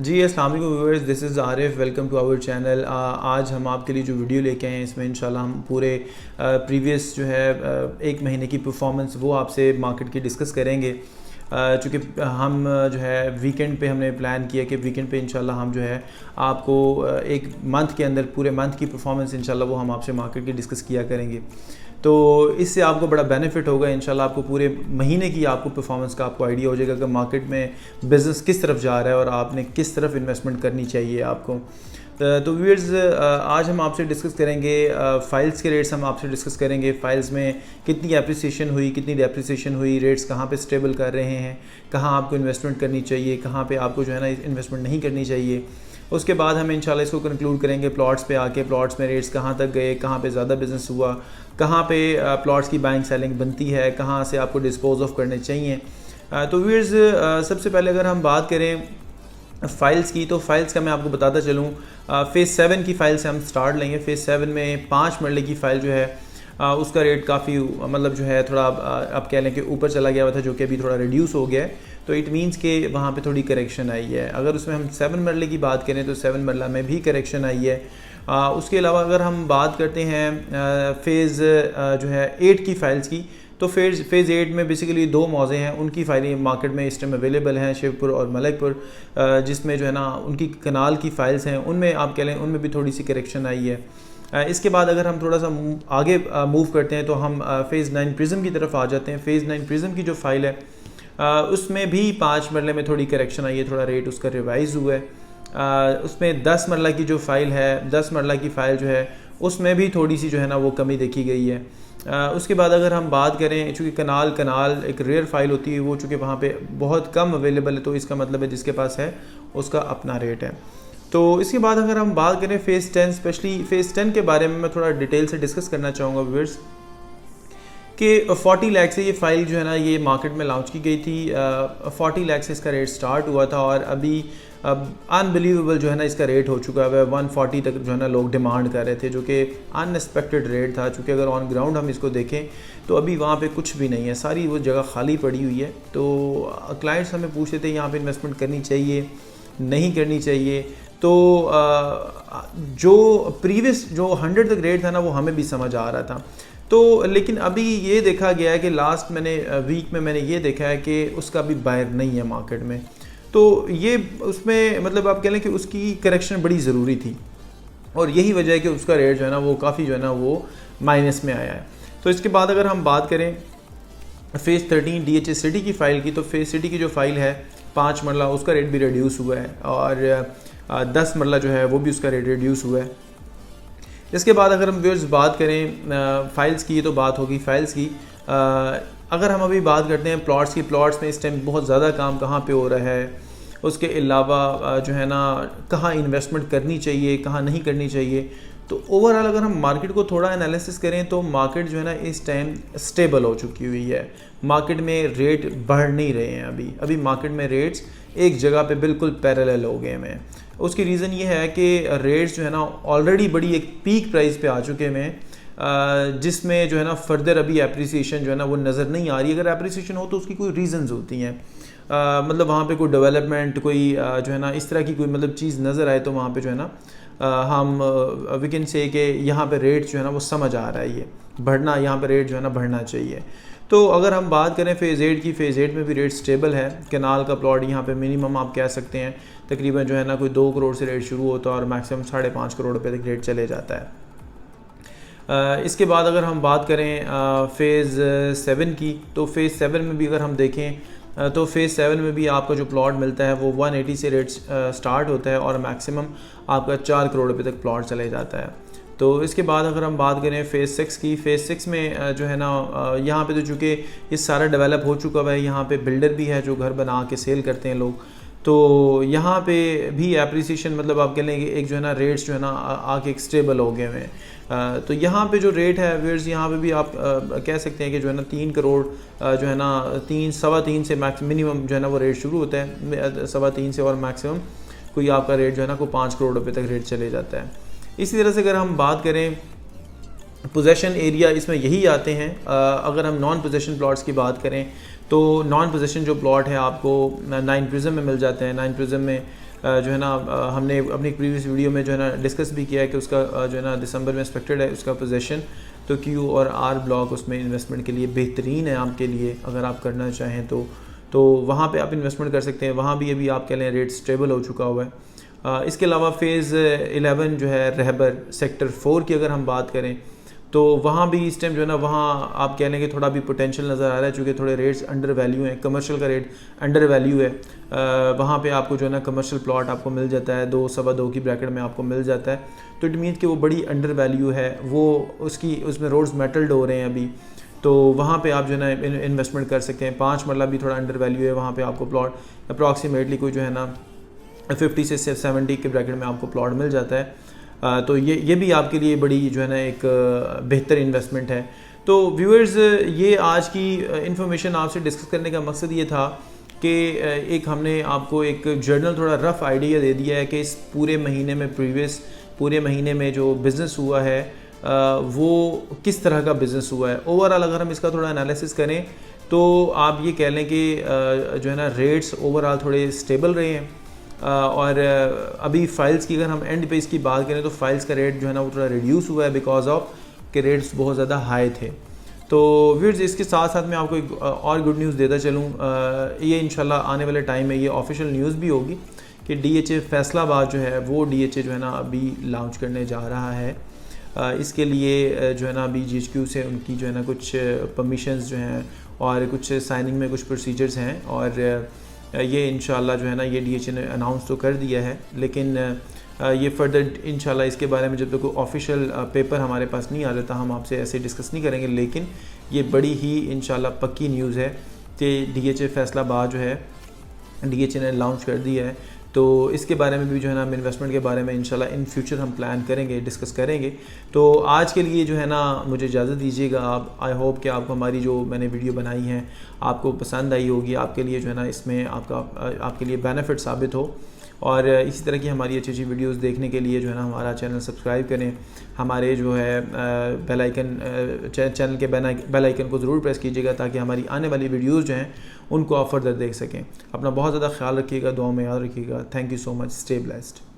जी अस्सलाम वालेकुम viewers, this is Arif. Welcome to our channel. आज हम आपके लिए जो वीडियो लेके आए हैं इसमें इंशाल्लाह हम पूरे प्रीवियस जो है 1 महीने की परफॉर्मेंस वो आपसे मार्केट की डिस्कस करेंगे। चूँकि हम जो है वीकेंड पे हमने प्लान किया कि वीकेंड पे इंशाल्लाह हम जो है आपको एक मंथ के अंदर पूरे मंथ की परफॉर्मेंस इंशाल्लाह वो हम आपसे मार्केट की डिस्कस किया करेंगे। तो इससे आपको बड़ा बेनिफिट होगा इंशाल्लाह। आपको पूरे महीने की आपको परफॉर्मेंस का आपको आइडिया हो जाएगा कि मार्केट में बिज़नेस किस तरफ जा रहा है और आपने किस तरफ इन्वेस्टमेंट करनी चाहिए आपको। तो व्यूअर्स, आज हम आपसे डिस्कस करेंगे फ़ाइल्स के रेट्स। हम आपसे डिस्कस करेंगे फ़ाइल्स में कितनी एप्रिसिएशन हुई, कितनी डेप्रिसिएशन हुई, रेट्स कहाँ पे स्टेबल कर रहे हैं, कहाँ आपको इन्वेस्टमेंट करनी चाहिए, कहाँ पे आपको जो है ना इन्वेस्टमेंट नहीं करनी चाहिए। उसके बाद हम इंशाल्लाह इसको कंक्लूड करेंगे प्लॉट्स पे आके, प्लॉट्स में रेट्स कहाँ तक गए, कहाँ पे ज़्यादा बिज़नेस हुआ, कहाँ पे प्लॉट्स की बाइंग सेलिंग बनती है, कहाँ से आपको डिस्पोज ऑफ करने चाहिए। तो व्यूअर्स, सबसे पहले अगर हम बात करें फ़ाइल्स की, तो फ़ाइल्स का मैं आपको बताता चलूँ। फ़ेज़ 7 की फ़ाइल से हम स्टार्ट लेंगे। फ़ेज़ 7 में 5 मरले की फ़ाइल जो है उसका रेट काफ़ी मतलब जो है थोड़ा आप कह लें कि ऊपर चला गया हुआ था, जो कि अभी थोड़ा रिड्यूस हो गया है। तो इट मीन्स कि वहाँ पे थोड़ी करेक्शन आई है। अगर उसमें हम 7 मरले की बात करें तो 7 मरला में भी करेक्शन आई है। उसके अलावा अगर हम बात करते हैं फ़ेज़ जो है 8 की फ़ाइल्स की, तो फ़ेज़ 8 में बेसिकली 2 मौज़े हैं, उनकी फ़ाइलें मार्केट में इस टाइम अवेलेबल हैं, शिवपुर और मलिकपुर, जिसमें जो है ना उनकी कनाल की फ़ाइल्स हैं, उनमें आप कह लें उनमें भी थोड़ी सी करेक्शन आई है। इसके बाद अगर हम थोड़ा सा आगे मूव करते हैं तो हम फ़ेज़ 9 प्रिज्म की तरफ आ जाते हैं। फ़ेज़ 9 प्रिज्म की जो फ़ाइल है उसमें भी 5 मरले में थोड़ी करेक्शन आई है, थोड़ा रेट उसका रिवाइज़ हुआ है। उसमें 10 मरला की जो फ़ाइल है, 10 मरला की फ़ाइल जो है उसमें भी थोड़ी सी जो है ना वो कमी देखी गई है। उसके बाद अगर हम बात करें, चूँकि कनाल एक रेयर फाइल होती है, वो चूँकि वहाँ पे बहुत कम अवेलेबल है, तो इसका मतलब है जिसके पास है उसका अपना रेट है। तो इसके बाद अगर हम बात करें फ़ेज़ 10, स्पेशली फ़ेज़ 10 के बारे में मैं थोड़ा डिटेल से डिस्कस करना चाहूँगा व्यूअर्स कि 40 लाख से ये फ़ाइल जो है ना ये मार्केट में लॉन्च की गई थी। 40 लाख से इसका रेट स्टार्ट हुआ था और अभी अनबिलीवेबल जो है ना इसका रेट हो चुका है 140 तक जो है ना लोग डिमांड कर रहे थे, जो कि अनएक्सपेक्टेड रेट था। चूँकि अगर ऑन ग्राउंड हम इसको देखें तो अभी वहाँ पे कुछ भी नहीं है, सारी वो जगह खाली पड़ी हुई है। तो क्लाइंट्स हमें पूछते थे यहाँ पे इन्वेस्टमेंट करनी चाहिए, नहीं करनी चाहिए। तो जो प्रीवियस जो 100 तक रेट था ना वो हमें भी समझ आ रहा था। तो लेकिन अभी ये देखा गया है कि लास्ट वीक में मैंने ये देखा है कि उसका भी बायर नहीं है मार्केट में। तो ये उसमें मतलब आप कह लें कि उसकी करेक्शन बड़ी ज़रूरी थी और यही वजह है कि उसका रेट जो है ना वो काफ़ी जो है ना वो माइनस में आया है। तो इसके बाद अगर हम बात करें फ़ेज़ 13 DHA सिटी की फ़ाइल की, तो फ़ेज़ सिटी की जो फ़ाइल है 5 मरला उसका रेट भी रिड्यूस हुआ है और 10 मरला जो है वो भी उसका रेट रिड्यूस हुआ है। इसके बाद अगर हम व्यूअर्स बात करें फ़ाइल्स की, तो बात होगी फ़ाइल्स की। अगर हम अभी बात करते हैं प्लॉट्स की, प्लॉट्स में इस टाइम बहुत ज़्यादा काम कहाँ पे हो रहा है, उसके अलावा जो है ना कहाँ इन्वेस्टमेंट करनी चाहिए, कहाँ नहीं करनी चाहिए। तो ओवरऑल अगर हम मार्केट को थोड़ा एनालिसिस करें तो मार्केट जो है ना इस टाइम स्टेबल हो चुकी हुई है। मार्केट में रेट बढ़ नहीं रहे हैं अभी मार्केट में रेट्स एक जगह पे बिल्कुल पैरेलल हो गए हैं। उसकी रीज़न ये है कि रेट्स जो है ना ऑलरेडी बड़ी एक पीक प्राइस पे आ चुके हैं, जिसमें जो है ना फर्दर अभी एप्रिसिएशन जो है ना वो नज़र नहीं आ रही। अगर एप्रिसिएशन हो तो उसकी कोई रीज़न्स होती हैं, मतलब वहाँ पे कोई डेवलपमेंट कोई जो है ना इस तरह की कोई मतलब चीज़ नज़र आए तो वहाँ पे जो है ना हम वी कैन से कि यहाँ पे रेट जो है ना वो समझ आ रहा है ये बढ़ना, यहाँ पे रेट जो है ना बढ़ना चाहिए। तो अगर हम बात करें फ़ेज़ 8 की, फ़ेज़ 8 में भी रेट स्टेबल है। कनाल का प्लॉट यहाँ पे मिनिमम आप कह सकते हैं तकरीबन जो है ना कोई 2 करोड़ से रेट शुरू होता है और मैक्सिमम 5.5 करोड़ रुपये तक रेट चले जाता है। इसके बाद अगर हम बात करें फ़ेज़ 7 की, तो फ़ेज़ 7 में भी अगर हम देखें तो फ़ेज़ 7 में भी आपका जो प्लॉट मिलता है वो 180 से रेट स्टार्ट होता है और मैक्सिमम आपका 4 करोड़ रुपये तक प्लॉट चले जाता है। तो इसके बाद अगर हम बात करें फ़ेज़ 6 की, फ़ेज़ 6 में जो है ना यहाँ पे तो चूँकि ये सारा डेवलप हो चुका है, यहाँ पे बिल्डर भी है जो घर बना के सेल करते हैं लोग। तो यहाँ पे भी एप्रिसिएशन मतलब आप कह लें कि एक जो है ना रेट्स जो है ना आके एक स्टेबल हो गए हैं। तो यहाँ पे जो रेट है व्यूअर्स, यहाँ पे भी आप कह सकते हैं कि जो है ना 3 करोड़ जो है ना 3-3.25 से मैक्स मिनिमम जो है ना वो रेट शुरू होता है 3.25 से और मैक्सिमम कोई आपका रेट जो है ना कोई 5 करोड़ रुपये तक रेट चले जाता है। इसी तरह से अगर हम बात करें पोजेशन एरिया, इसमें यही आते हैं। अगर हम नॉन पोजेशन प्लॉट्स की बात करें तो नॉन पोजेशन जो प्लॉट है आपको 9 प्रिज्म में मिल जाते हैं। 9 प्रिज्म में जो है ना हमने अपनी प्रीवियस वीडियो में जो है ना डिस्कस भी किया है कि उसका जो है ना दिसंबर में एक्सपेक्टेड है उसका पोजीशन। तो क्यू और आर ब्लॉक उसमें इन्वेस्टमेंट के लिए बेहतरीन है आपके लिए, अगर आप करना चाहें तो वहाँ पे आप इन्वेस्टमेंट कर सकते हैं। वहाँ भी अभी आप कह लें रेट स्टेबल हो चुका हुआ है। इसके अलावा फ़ेज़ 11 जो है रहबर सेक्टर 4 की अगर हम बात करें तो वहाँ भी इस टाइम जो है ना वहाँ आप कह लें कि थोड़ा भी पोटेंशियल नज़र आ रहा है, चूँकि थोड़े रेट्स अंडर वैल्यू हैं, कमर्शियल का रेट अंडर वैल्यू है। वहाँ पे आपको जो है ना कमर्शियल प्लॉट आपको मिल जाता है 2 सवा 2 की ब्रैकेट में आपको मिल जाता है। तो इट मीन्स कि वो बड़ी अंडर वैल्यू है, वो उसमें रोड्स मेटल्ड हो रहे हैं अभी, तो वहाँ पे आप जो है ना इन्वेस्टमेंट कर सकते हैं। 5 मरला भी थोड़ा अंडर वैल्यू है, वहाँ पे आपको प्लॉट अप्रॉक्सीमेटली कोई जो है ना 50 से 70 के ब्रैकेट में आपको प्लॉट मिल जाता है। तो ये भी आपके लिए बड़ी जो है ना एक बेहतर इन्वेस्टमेंट है। तो व्यूअर्स, ये आज की इन्फॉर्मेशन आपसे डिस्कस करने का मकसद ये था कि एक हमने आपको एक जर्नल थोड़ा रफ़ आइडिया दे दिया है कि इस पूरे महीने में पूरे महीने में जो बिज़नेस हुआ है वो किस तरह का बिज़नेस हुआ है। ओवरऑल अगर हम इसका थोड़ा एनालिसिस करें तो आप ये कह लें कि जो है ना रेट्स ओवरऑल थोड़े स्टेबल रहे हैं। और अभी फ़ाइल्स की अगर हम एंड पे इसकी बात करें तो फ़ाइल्स का रेट जो है ना वो थोड़ा रिड्यूस हुआ है बिकॉज ऑफ के रेट्स बहुत ज़्यादा हाई थे। तो व्यूअर्स, इसके साथ साथ मैं आपको एक और गुड न्यूज़ देता चलूँ। ये इंशाल्लाह आने वाले टाइम में ये ऑफिशियल न्यूज़ भी होगी कि DHA फैसलाबाद जो है वो DHA जो है ना अभी लॉन्च करने जा रहा है। इसके लिए जो है ना अभी GHQ से उनकी जो है ना कुछ परमिशंस जो हैं और कुछ साइनिंग में कुछ प्रोसीजर्स हैं, और ये इंशाल्लाह जो है ना ये DHA ने अनाउंस तो कर दिया है, लेकिन ये फर्दर इंशाल्लाह इसके बारे में जब तक कोई ऑफिशियल पेपर हमारे पास नहीं आ जाता हम आपसे ऐसे डिस्कस नहीं करेंगे। लेकिन ये बड़ी ही इंशाल्लाह पक्की न्यूज़ है कि DHA फैसलाबाद जो है DHA ने लॉन्च कर दिया है। तो इसके बारे में भी जो है ना हम इन्वेस्टमेंट के बारे में इंशाल्लाह इन फ्यूचर हम प्लान करेंगे, डिस्कस करेंगे। तो आज के लिए जो है ना मुझे इजाज़त दीजिएगा। आप आई होप कि आपको हमारी जो मैंने वीडियो बनाई है आपको पसंद आई होगी, आपके लिए जो है ना इसमें आपके लिए बेनिफिट साबित हो। और इसी तरह की हमारी अच्छी अच्छी वीडियोस देखने के लिए जो है ना हमारा चैनल सब्सक्राइब करें, हमारे जो है बेल आइकन चैनल के बेल आइकन को ज़रूर प्रेस कीजिएगा ताकि हमारी आने वाली वीडियोस जो हैं उनको आप फर्दर देख सकें। अपना बहुत ज़्यादा ख्याल रखिएगा, दुआ में याद रखिएगा। Thank you so much, stay blessed.